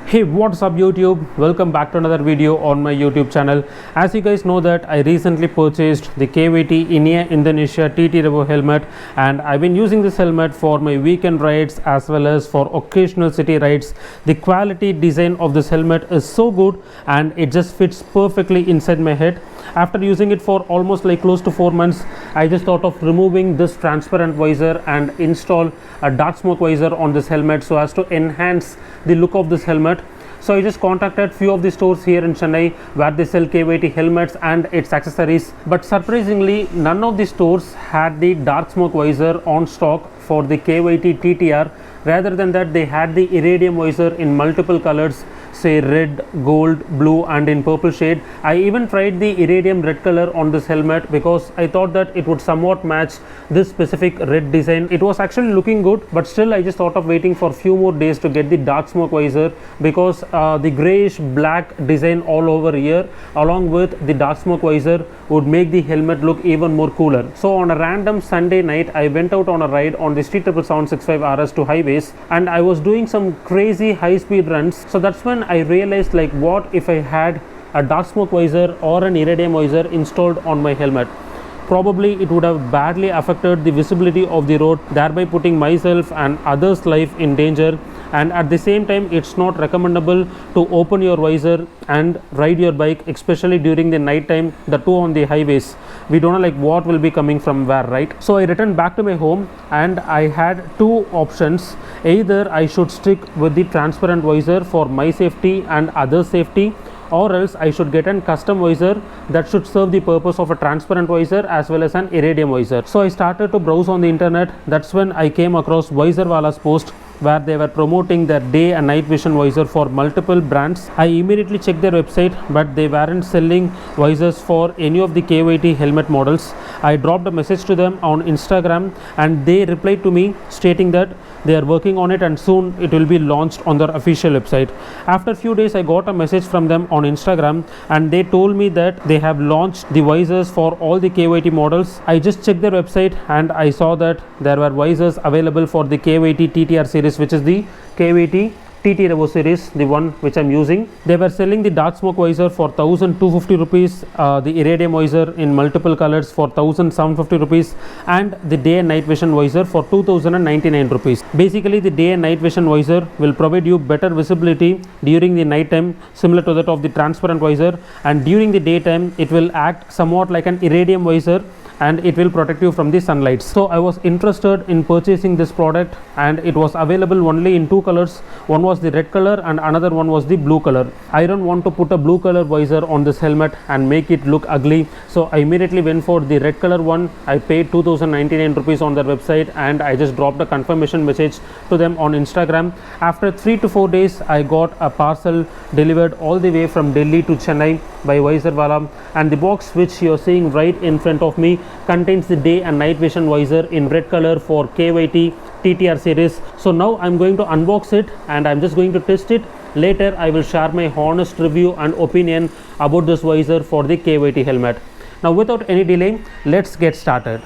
Hey, what's up YouTube? Welcome back to another video on my YouTube channel. As you guys know that I recently purchased the KYT Enea Indonesia TT Revo helmet, and I've been using this helmet for my weekend rides as well as for occasional city rides. The quality design of this helmet is so good and it just fits perfectly inside my head. After using it for almost like close to 4 months, I just thought of removing this transparent visor and install a dark smoke visor on this helmet so as to enhance the look of this helmet. So I just contacted few of the stores here in Chennai where they sell KYT helmets and its accessories, but surprisingly none of the stores had the dark smoke visor on stock for the KYT TTR. Rather than that, they had the iridium visor in multiple colors, say red, gold, blue and in purple shade. I even tried the iridium red color on this helmet because I thought that it would somewhat match this specific red design. It was actually looking good, but still I just thought of waiting for few more days to get the dark smoke visor because the grayish black design all over here along with the dark smoke visor would make the helmet look even more cooler. So on a random Sunday night, I went out on a ride on the Street 765 RS to highways, and I was doing some crazy high speed runs. So that's when I realized, like, what if I had a dark smoke visor or an iridium visor installed on my helmet? Probably it would have badly affected the visibility of the road, thereby putting myself and others' life in danger. And at the same time, it's not recommendable to open your visor and ride your bike, especially during the night time, the two on the highways. We don't know like what will be coming from where, right? So I returned back to my home and I had two options. Either I should stick with the transparent visor for my safety and others' safety, or else I should get a custom visor that should serve the purpose of a transparent visor as well as an iridium visor. So I started to browse on the internet. That's when I came across VISORWALA's post where they were promoting their day and night vision visor for multiple brands. I immediately checked their website, but they weren't selling visors for any of the KYT helmet models. I dropped a message to them on Instagram and they replied to me stating that they are working on it and soon it will be launched on their official website. After a few days, I got a message from them on Instagram and they told me that they have launched the visors for all the KYT models. I just checked their website and I saw that there were visors available for the KYT TTR series, which is the KYT TT Revo series, the one which I'm using. They were selling the dark smoke visor for 1250 rupees, the iridium visor in multiple colors for 1750 rupees, and the day and night vision visor for 2099 rupees. Basically, the day and night vision visor will provide you better visibility during the night time, similar to that of the transparent visor, and during the daytime it will act somewhat like an iridium visor and it will protect you from the sunlight. So I was interested in purchasing this product and it was available only in two colors. One was the red color and another one was the blue color. I don't want to put a blue color visor on this helmet and make it look ugly, so I immediately went for the red color one. I paid 2099 rupees on their website and I just dropped a confirmation message to them on Instagram. After 3 to 4 days, I got a parcel delivered all the way from Delhi to Chennai by VISORWALA, and the box which you're seeing right in front of me contains the day and night vision visor in red color for KYT TTR series. So now I'm going to unbox it and I'm just going to test it. Later I will share my honest review and opinion about this visor for the KYT helmet. Now without any delay, let's get started.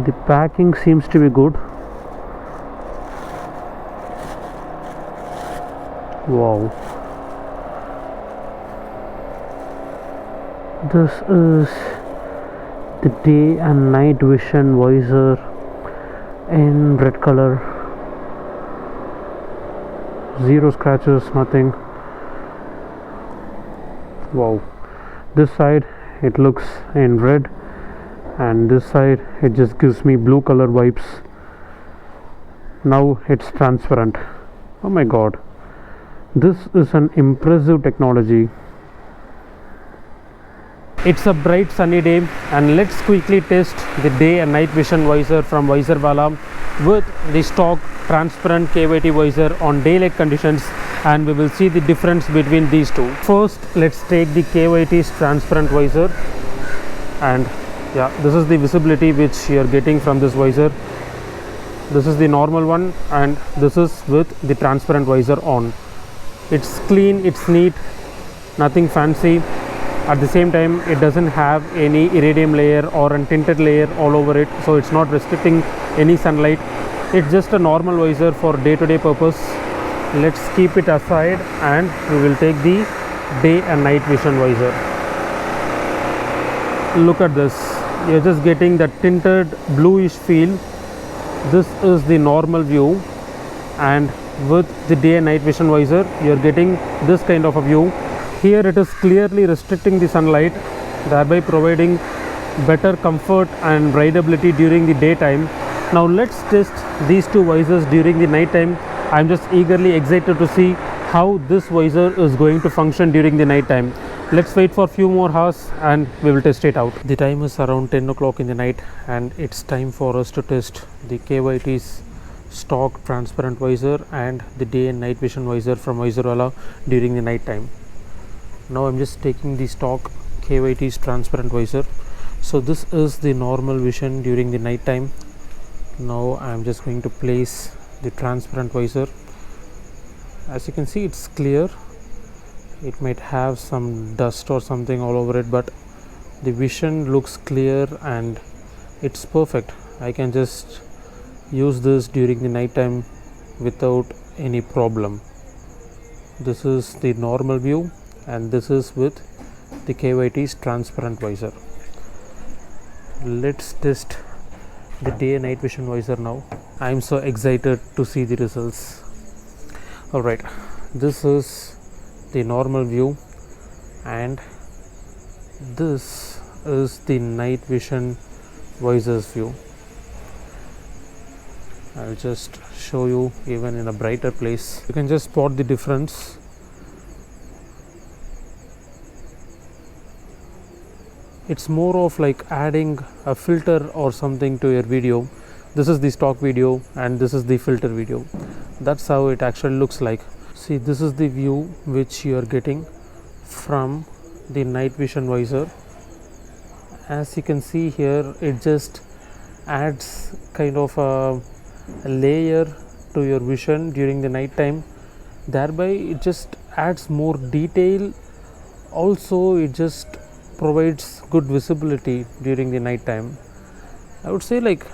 The packing seems to be good. Wow. This is the day and night vision visor in red color. Zero scratches, nothing. Wow. This side it looks in red, and this side it just gives me blue color vibes. Now it's transparent. Oh my god, this is an impressive technology. It's a bright sunny day, and let's quickly test the day and night vision visor from VISORWALA with the stock transparent KYT visor on daylight conditions, and we will see the difference between these two. First, let's take the KYT's transparent visor, and yeah, this is the visibility which you are getting from this visor. This is the normal one, and this is with the transparent visor on. It's clean, it's neat, nothing fancy. At the same time, it doesn't have any iridium layer or a tinted layer all over it, so it's not restricting any sunlight. It's just a normal visor for day-to-day purpose. Let's keep it aside and we will take the day and night vision visor. Look at this, you're just getting that tinted bluish feel. This is the normal view, and with the day and night vision visor you're getting this kind of a view. Here it is clearly restricting the sunlight, thereby providing better comfort and rideability during the daytime. Now let's test these two visors during the night time. I'm just eagerly excited to see how this visor is going to function during the night time. Let's wait for a few more hours and we will test it out. The time is around 10 o'clock in the night, and it's time for us to test the KYT's stock transparent visor and the day and night vision visor from VISORWALA during the night time. Now I'm just taking the stock KYT's transparent visor. So this is the normal vision during the night time. Now I'm just going to place the transparent visor. As you can see, it's clear. It might have some dust or something all over it, but the vision looks clear and it's perfect. I can just use this during the night time without any problem. This is the normal view, and this is with the KYT's transparent visor. Let's test the day and night vision visor now. I am so excited to see the results. Alright, this is the normal view, and this is the night vision visor's view. I'll just show you even in a brighter place. You can just spot the difference. It's more of like adding a filter or something to your video. This is the stock video and this is the filter video. That's how it actually looks like. See, this is the view which you are getting from the night vision visor. As you can see here, it just adds kind of a layer to your vision during the night time. Thereby it just adds more detail. Also, it just provides good visibility during the night time. I would say like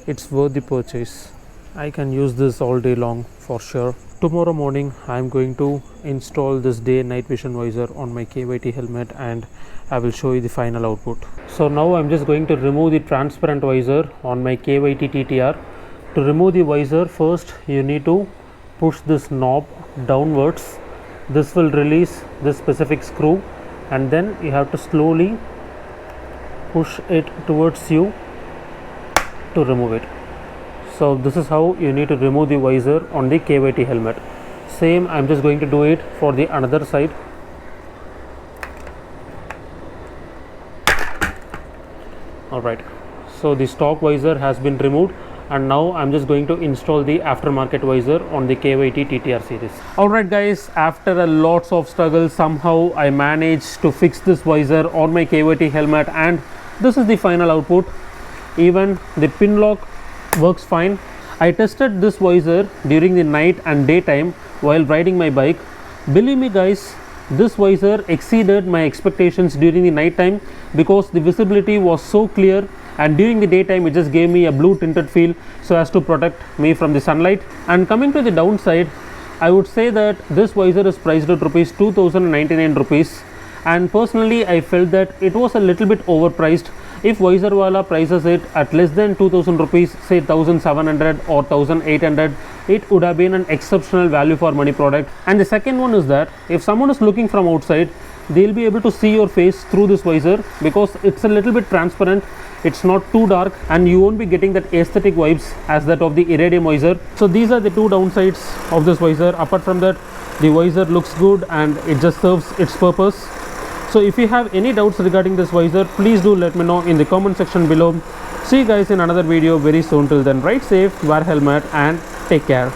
it's worth the purchase. I can use this all day long for sure. Tomorrow morning I am going to install this day and night vision visor on my KYT helmet, and I will show you the final output. So now I'm just going to remove the transparent visor on my KYT TTR. To remove the visor, first you need to push this knob downwards. This will release this specific screw, and then you have to slowly push it towards you to remove it. So this is how you need to remove the visor on the KYT helmet. Same, I'm just going to do it for the another side. Alright, so the stock visor has been removed, and now I'm just going to install the aftermarket visor on the KYT TTR series. Alright guys, after a lots of struggle, somehow I managed to fix this visor on my KYT helmet, and this is the final output. Even the pin lock works fine. I tested this visor during the night and daytime while riding my bike. Believe me guys, this visor exceeded my expectations during the night time because the visibility was so clear, and during the daytime it just gave me a blue tinted feel so as to protect me from the sunlight. And coming to the downside, I would say that this visor is priced at rupees 2099 rupees, and personally I felt that it was a little bit overpriced. If VISORWALA prices it at less than 2000 rupees, say 1700 or 1800, it would have been an exceptional value for money product. And the second one is that if someone is looking from outside, they'll be able to see your face through this visor because it's a little bit transparent. It's not too dark, and you won't be getting that aesthetic vibes as that of the iridium visor. So these are the two downsides of this visor. Apart from that, the visor looks good and it just serves its purpose. So if you have any doubts regarding this visor, please do let me know in the comment section below. See you guys in another video very soon. Till then, ride safe, wear helmet and take care.